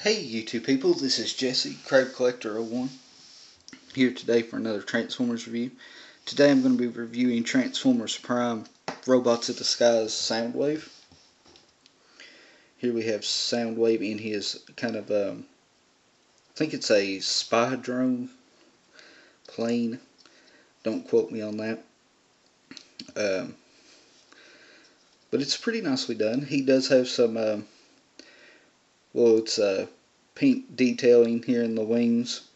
Hey YouTube people, this is Jesse, Crab Collector 01, here today for another Transformers review. Today I'm going to be reviewing Transformers Prime Robots of the Skies Soundwave. Here we have Soundwave in his kind of, I think it's a spy drone plane. Don't quote me on that. But it's pretty nicely done. He does have some, it's pink detailing here in the wings,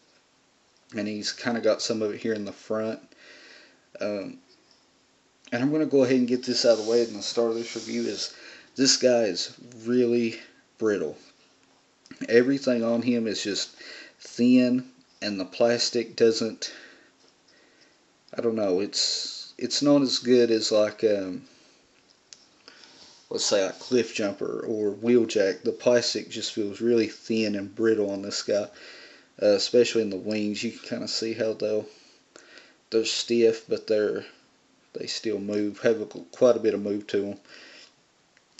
and he's kind of got some of it here in the front. And I'm going to go ahead and get this out of the way, and the start of this review is this guy is really brittle. Everything on him is just thin, and the plastic doesn't, I don't know, it's not as good as like let's say like Cliff Jumper or Wheeljack. The plastic just feels really thin and brittle on this guy, especially in the wings. You can kind of see how they're stiff, but they still move, have quite a bit of move to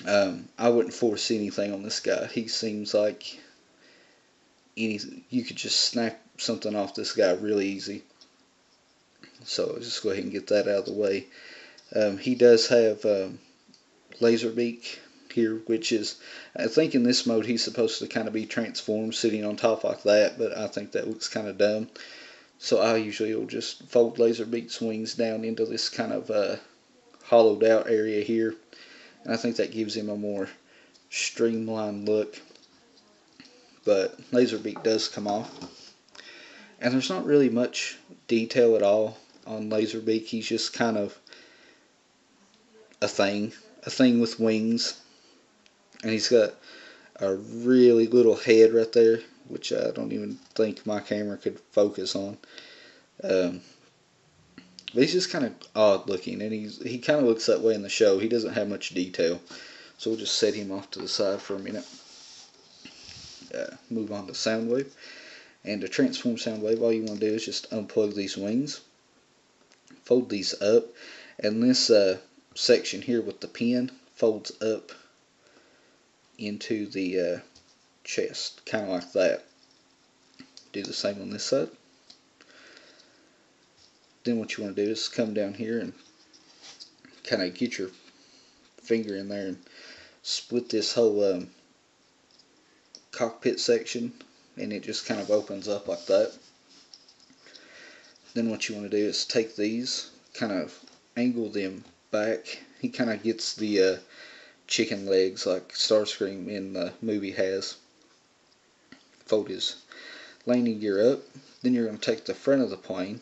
them. I wouldn't force anything on this guy. He seems like you could just snap something off this guy really easy. So I'll just go ahead and get that out of the way. He does have Laserbeak here, which is, I think in this mode he's supposed to kind of be transformed sitting on top like that, but I think that looks kind of dumb. So I usually will just fold Laserbeak's wings down into this kind of hollowed out area here, and I think that gives him a more streamlined look. But Laserbeak does come off, and there's not really much detail at all on Laserbeak. He's just kind of a thing with wings, and he's got a really little head right there, which I don't even think my camera could focus on. But he's just kind of odd looking, and he kind of looks that way in the show. He doesn't have much detail, so we'll just set him off to the side for a minute. Move on to Soundwave. And to transform Soundwave, all you want to do is just unplug these wings, fold these up, and this section here with the pin folds up into the chest, kind of like that. Do the same on this side. Then what you want to do is come down here and kind of get your finger in there and split this whole cockpit section, and it just kind of opens up like that. Then what you want to do is take these, kind of angle them back. He kind of gets the chicken legs like Starscream in the movie has. Fold his landing gear up. Then you're going to take the front of the plane,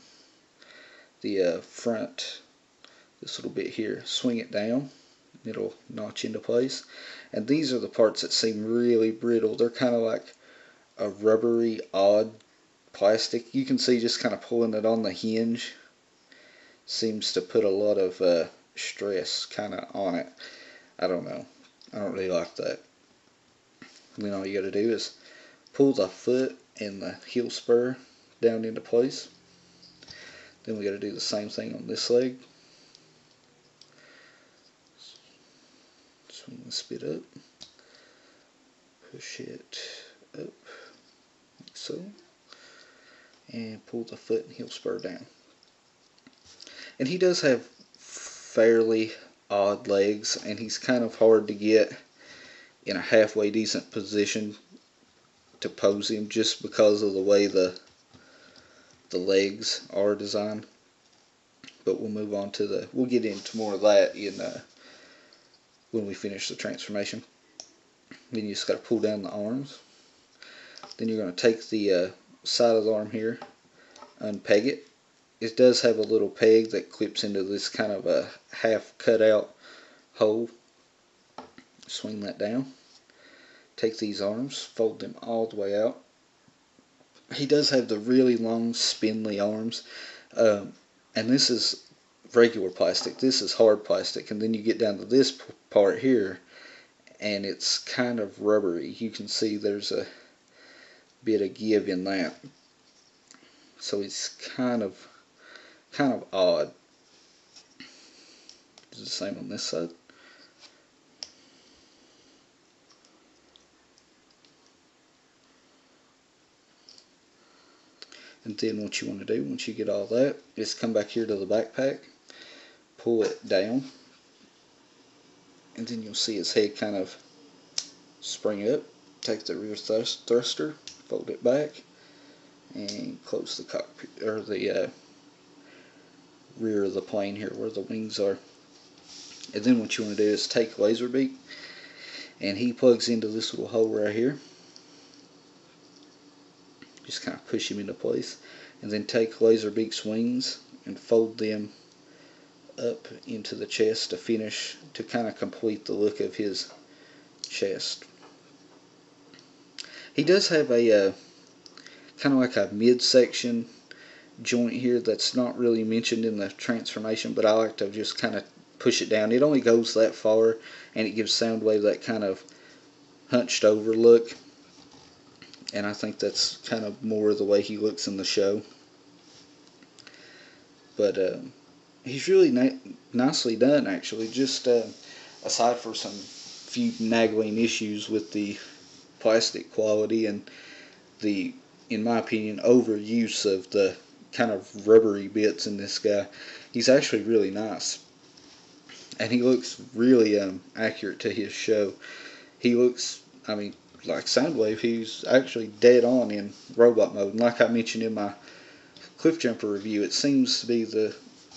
the front, this little bit here, swing it down. It'll notch into place. And these are the parts that seem really brittle. They're kind of like a rubbery, odd plastic. You can see just kind of pulling it on the hinge seems to put a lot of stress kind of on it. I don't know. I don't really like that. And then all you got to do is pull the foot and the heel spur down into place. Then we got to do the same thing on this leg. Swing this bit up. Push it up, like so. And pull the foot and heel spur down. And he does have fairly odd legs, and he's kind of hard to get in a halfway decent position to pose him, just because of the way the legs are designed. But we'll move on to we'll get into more of that in when we finish the transformation. Then you just got to pull down the arms. Then you're going to take the side of the arm here, unpeg it. It does have a little peg that clips into this kind of a half cut out hole. Swing that down. Take these arms, fold them all the way out. He does have the really long spindly arms, and this is regular plastic. This is hard plastic, and then you get down to this part here, and it's kind of rubbery. You can see there's a bit of give in that, so it's kind of odd. Do the same on this side. And then what you want to do once you get all that is come back here to the backpack, pull it down, and then you'll see his head kind of spring up. Take the rear thruster, fold it back, and close the cockpit, or the rear of the plane here where the wings are. And then what you want to do is take Laserbeak, and he plugs into this little hole right here. Just kind of push him into place, and then take Laserbeak's wings and fold them up into the chest to finish, to kind of complete the look of his chest. He does have a kind of like a midsection joint here that's not really mentioned in the transformation, but I like to just kind of push it down. It only goes that far, and it gives Soundwave that kind of hunched over look. And I think that's kind of more the way he looks in the show. But he's really nicely done, actually. Just aside for some few nagging issues with the plastic quality and the, in my opinion, overuse of the kind of rubbery bits in this guy, he's actually really nice. And he looks really accurate to his show. He looks, I mean, like Soundwave, he's actually dead on in robot mode. And like I mentioned in my Cliff Jumper review, it seems to be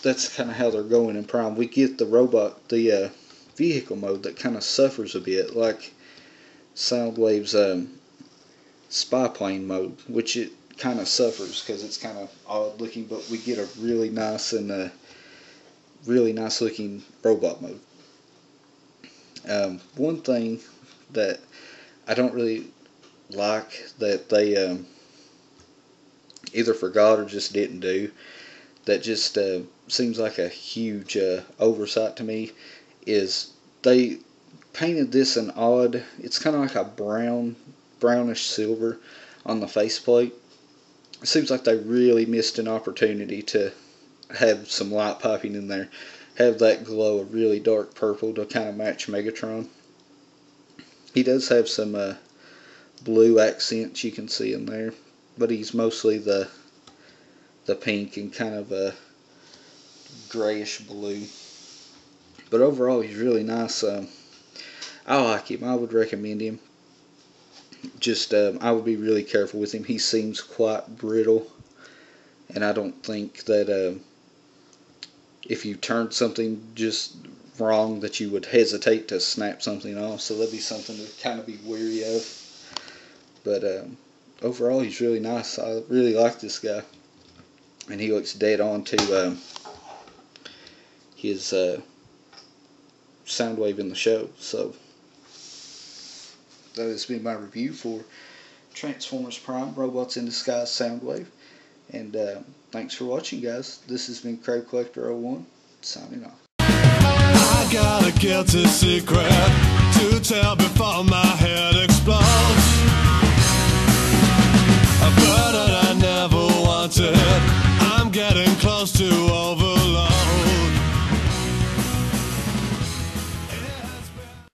that's kind of how they're going in Prime. We get the robot, the vehicle mode that kind of suffers a bit, like Soundwave's spy plane mode, which it kind of suffers because it's kind of odd looking, but we get a really nice and really nice looking robot mode. One thing that I don't really like that they either forgot or just didn't do, that just seems like a huge oversight to me, is they painted this an odd, it's kind of like a brownish silver on the faceplate. It seems like they really missed an opportunity to have some light piping in there, have that glow of really dark purple to kind of match Megatron. He does have some blue accents you can see in there, but he's mostly the pink and kind of a grayish blue. But overall, he's really nice. I like him. I would recommend him. Just I would be really careful with him. He seems quite brittle, and I don't think that if you turned something just wrong that you would hesitate to snap something off. So that'd be something to kind of be wary of. But overall, he's really nice. I really like this guy, and he looks dead on to his Soundwave in the show. So that has been my review for Transformers Prime Robots in Disguise Soundwave, and thanks for watching, guys. This has been Crab Collector 01 signing off. I got a guilty secret to tell before my head explodes.